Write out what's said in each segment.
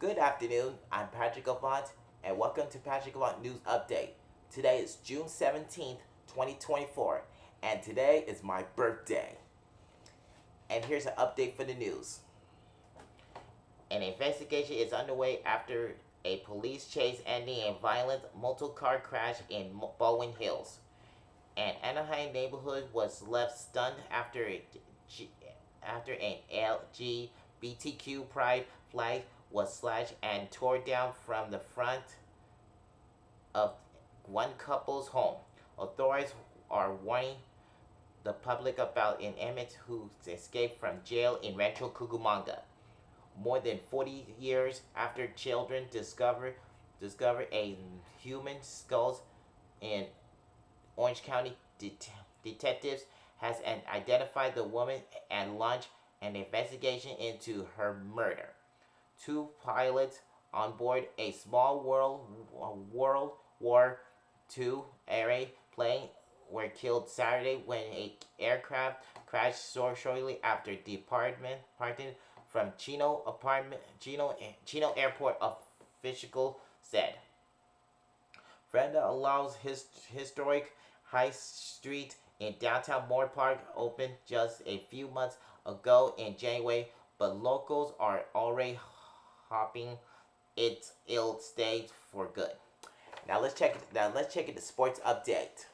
Good afternoon, I'm Patrick Avant, and welcome to Patrick Avant News Update. Today is June 17th, 2024, and today is my birthday. And here's an update for the news. An investigation is underway after a police chase ending in a violent multiple car crash in Bowen Hills. An Anaheim neighborhood was left stunned after an LGBTQ pride flag was slashed and tore down from the front of one couple's home. Authorities are warning the public about an inmate who escaped from jail in Rancho Cucamonga. More than 40 years after children discovered a human skulls in Orange County, detectives has identified the woman and launched an investigation into her murder. Two pilots on board a small World War II era plane were killed Saturday when an aircraft crashed shortly after departing from Chino Airport, official said. Brenda allows historic High Street in downtown Moore Park opened just a few months ago in January, but locals are already hoping it'll stay for good. Now let's check it. The sports update.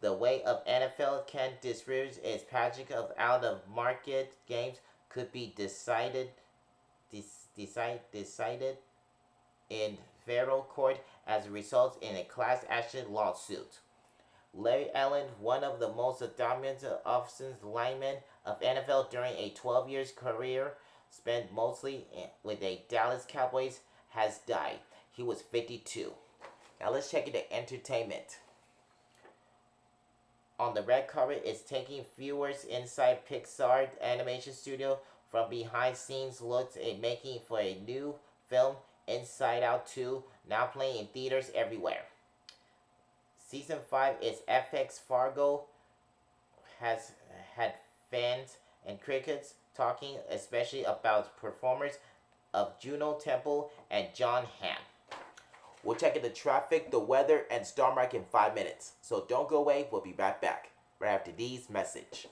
The way of NFL can distribute its package of out of market games could be decided in federal court as a result in a class action lawsuit. Larry Allen, one of the most dominant offensive linemen of NFL during a 12 years career, spent mostly with the Dallas Cowboys, has died. He was 52. Now let's check into entertainment. On the red carpet is taking viewers inside Pixar animation studio from behind scenes looks at making for a new film, Inside Out 2, now playing in theaters everywhere. Season 5 is FX Fargo has had fans and critics talking especially about performers of Juno Temple and John Hamm. We'll check in the traffic, the weather, and star mark in 5 minutes. So don't go away. We'll be right back right after these message.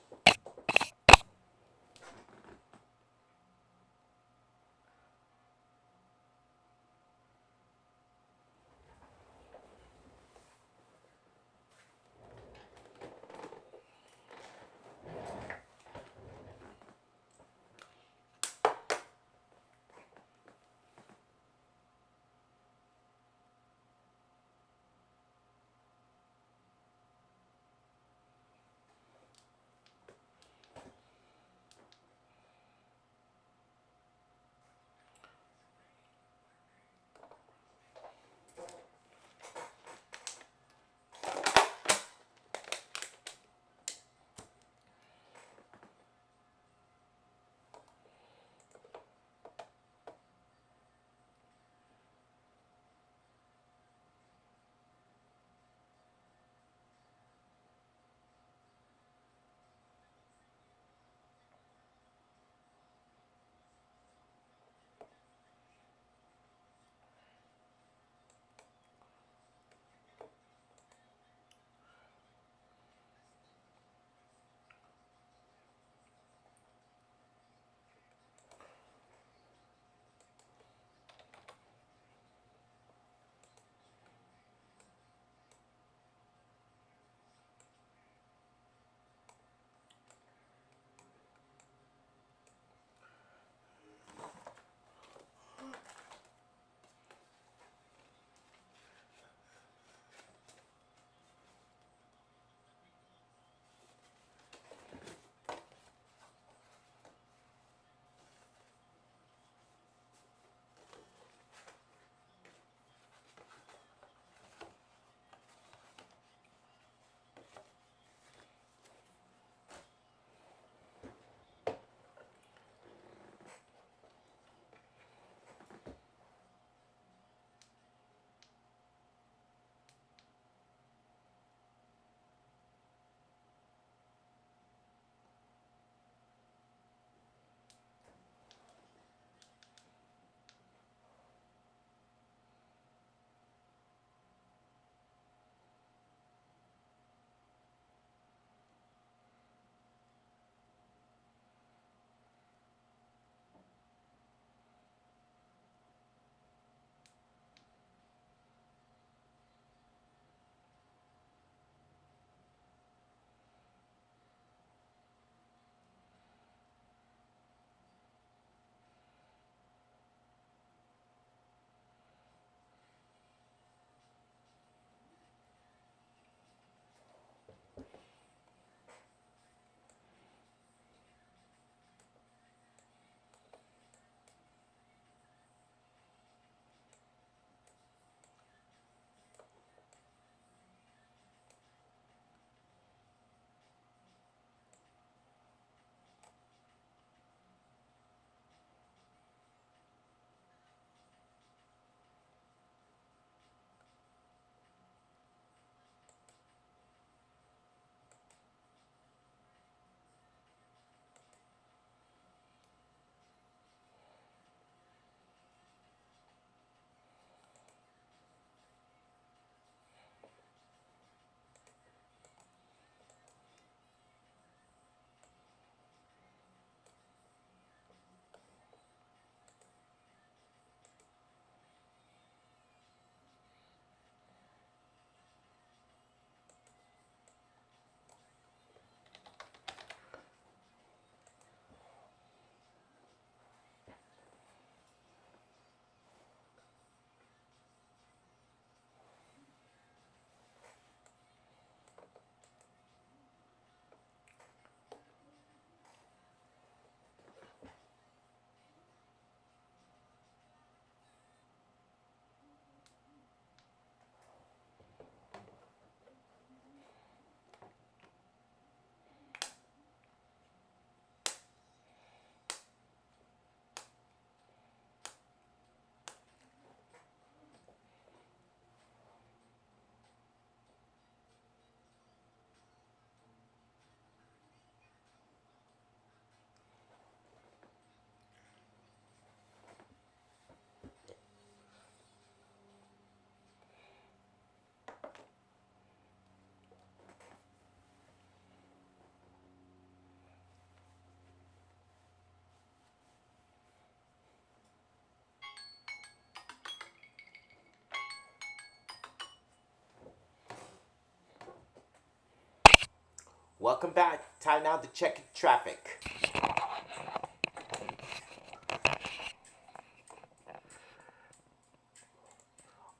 Welcome back. Time now to check traffic.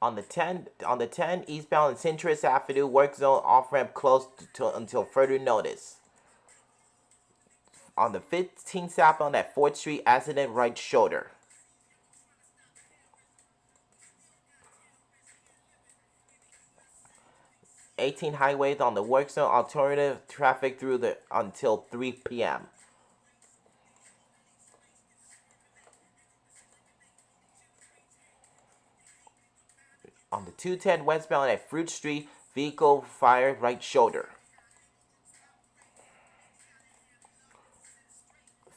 On the 10 eastbound and Citrus Avenue work zone off ramp closed until further notice. On the 15 southbound at 4th Street, accident right shoulder. '18 highways on the work zone alternative traffic through the until 3 p.m. On the 210 westbound at Fruit Street, vehicle fire right shoulder.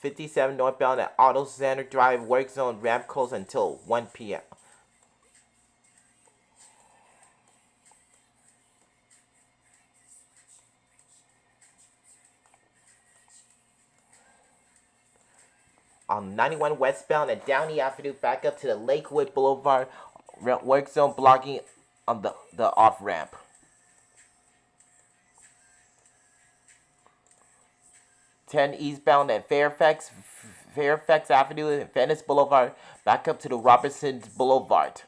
57 northbound at Auto Center Drive work zone ramp closed until 1 p.m. On 91 westbound at Downey Avenue back up to the Lakewood Boulevard work zone blocking on the off ramp. 10 eastbound at Fairfax Avenue and Venice Boulevard back up to the Robertson Boulevard.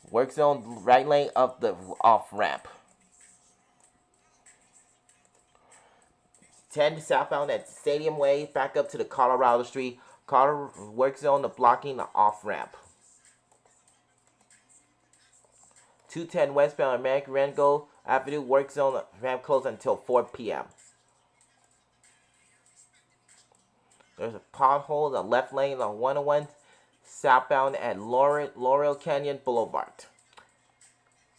Work zone right lane of the off ramp. 10 southbound at Stadium Way back up to the Colorado Street. Work zone blocking the off ramp. 210 westbound American Rango Avenue work zone ramp closed until 4 p.m. There's a pothole in the left lane on 101 southbound at Laurel Canyon Boulevard.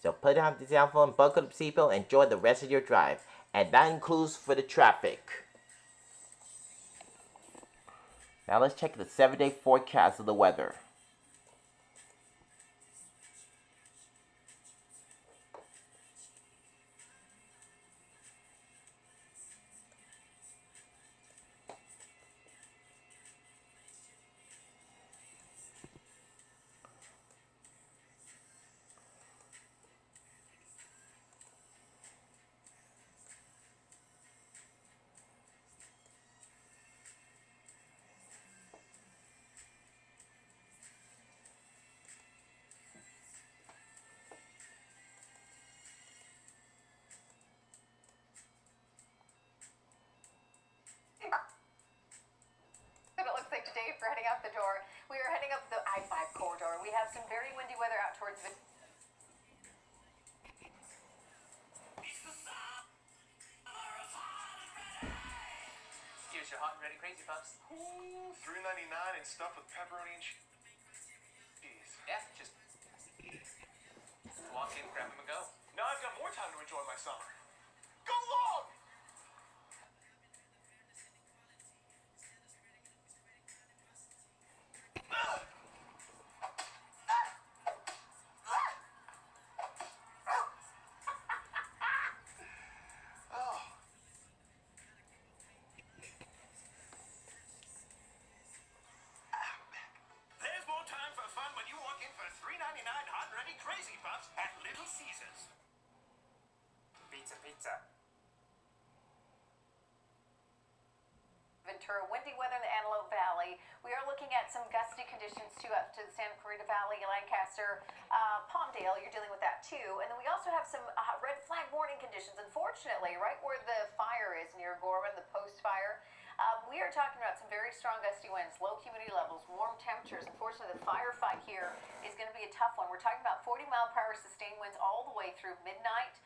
So put down the cell phone, buckle up the seatbelt, and enjoy the rest of your drive. And that includes for the traffic. Now let's check the 7-day forecast of the weather. Today, for heading out the door, we are heading up the I-5 corridor. We have some very windy weather out towards the... Here's your hot and ready Crazy Puffs. Ooh, $3.99 and stuffed with pepperoni and cheese. Yeah, just walk in, grab them, and go. Now I've got more time to enjoy my summer. Go long! There's more time for fun when you walk in for $3.99 hot and ready Crazy Puffs at Little Caesars. Pizza. Ventura, windy weather in the Antelope Valley. We are looking at some gusty conditions too up to the Santa Clarita Valley, Lancaster, Palmdale. You're dealing with that too. And then we also have some red flag warning conditions. Unfortunately, right where the fire is near Gorman, the post fire, we are talking about some very strong gusty winds, low humidity levels, warm temperatures. Unfortunately, the firefight here is going to be a tough one. We're talking about 40-mile-per-hour sustained winds all the way through midnight.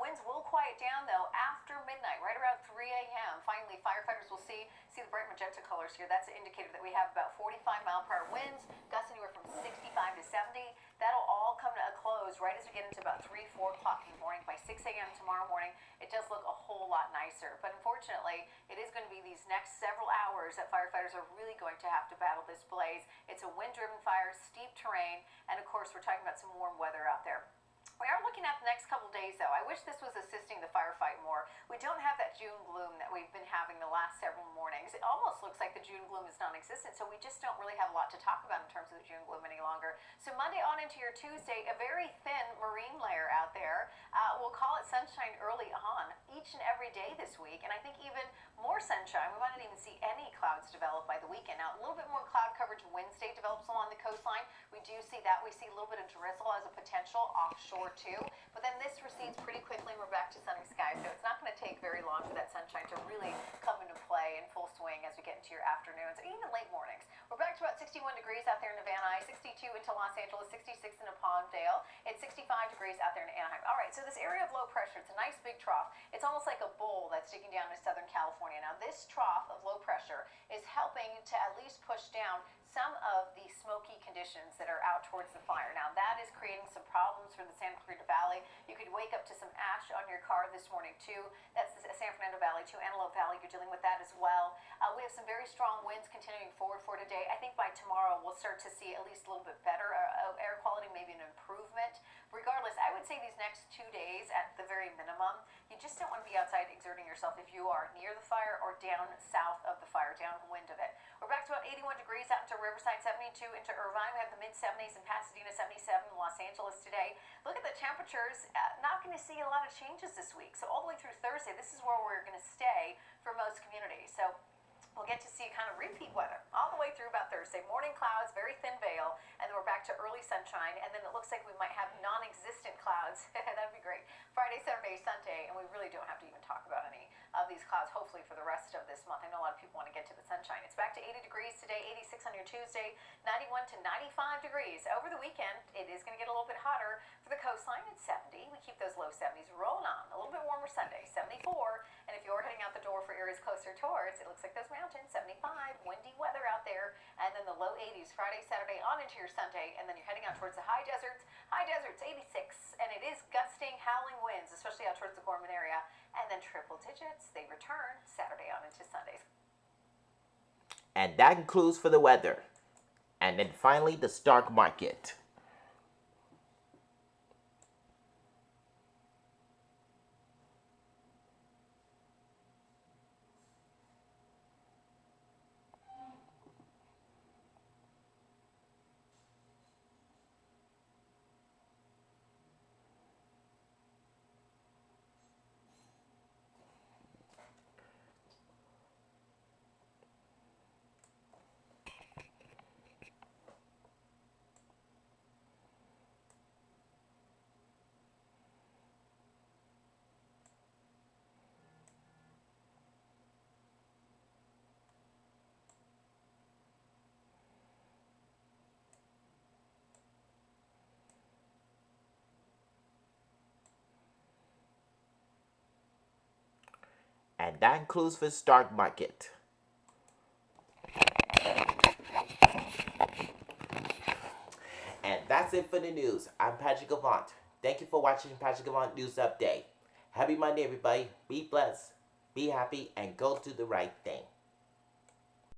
Winds will quiet down, though, after midnight, right around 3 a.m. Finally, firefighters will see the bright magenta colors here. That's an indicator that we have about 45-mile-per-hour winds, gusts anywhere from 65 to 70. That'll all come to a close right as we get into about 3, 4 o'clock in the morning. By 6 a.m. tomorrow morning, it does look a whole lot nicer. But unfortunately, it is going to be these next several hours that firefighters are really going to have to battle this blaze. It's a wind-driven fire, steep terrain, and of course, we're talking about some warm weather out there. We are looking at the next couple days, though. I wish this was assisting the firefight more. We don't have that June gloom that we've been having the last several mornings. It almost looks like the June gloom is non-existent, so we just don't really have a lot to talk about in terms of the June gloom any longer. So Monday on into your Tuesday, a very thin marine layer out there. We'll call it sunshine early on each and every day this week, and I think even more sunshine. We might not even see any clouds develop by the weekend. Now, a little bit more cloud coverage Wednesday develops along the coastline. We do see that. We see a little bit of drizzle as a potential offshore too, but then this recedes pretty quickly and we're back to sunny skies. So it's not going to take very long for that sunshine to really come into play in full swing as we get into your afternoons, and even late mornings. We're back to about 61 degrees out there in the Van Nuys, 62 into Los Angeles, 66 into Palmdale. It's 65 degrees out there in Anaheim. All right, so this area of low pressure, it's a nice big trough. It's almost like a bowl that's digging down to Southern California. Now, this trough of low pressure is helping to at least push down some of the smoky conditions that are out towards the fire. Now, that is creating some problems for the Santa Clarita Valley. You could wake up to some ash on your car this morning, too. That's the San Fernando Valley, too. Antelope Valley, you're dealing with that as well. We have some very strong winds continuing forward for today. I think by tomorrow, we'll start to see at least a little bit better air quality, maybe an improvement. Regardless, I would say these next 2 days, at the very minimum, you just don't want to be outside exerting yourself if you are near the fire or down south of the fire, downwind of it. We're back to about 81 degrees out into Riverside, 72 into Irvine. We have the mid-70s in Pasadena, 77 in Los Angeles today. Look at the temperatures. Not going to see a lot of changes this week. So all the way through Thursday, this is where we're going to stay for most communities. So we'll get to see kind of repeat weather all the way through about Thursday. Morning clouds, very thin veil, and then we're back to early sunshine, and then it looks like we might have non-existent clouds. That'd be great. Friday, Saturday, Sunday, and we really don't have to even talk about any of these clouds, hopefully, for the rest of this month. I know a lot of people want to get to the sunshine. It's back to 80 degrees today, 86 on your Tuesday, 91 to 95 degrees. Over the weekend, it is going to get a little bit hotter for the coastline at 70. We keep those low 70s rolling on. A little bit warmer Sunday, 74. And if you're heading out the door for areas closer towards, it looks like those mountains, 75. Windy weather out there. And then the low 80s Friday, Saturday, on into your Sunday. And then you're heading out towards the high deserts. High deserts, 86. And it is gusting, howling winds, especially out towards the Gorman area. And then triple digits, they return Saturday on into Sundays. And that concludes for the weather. And then finally, the stock market. And that concludes for the stock market. And that's it for the news. I'm Patrick Avant. Thank you for watching Patrick Avant News Update. Happy Monday, everybody. Be blessed, be happy, and go do the right thing.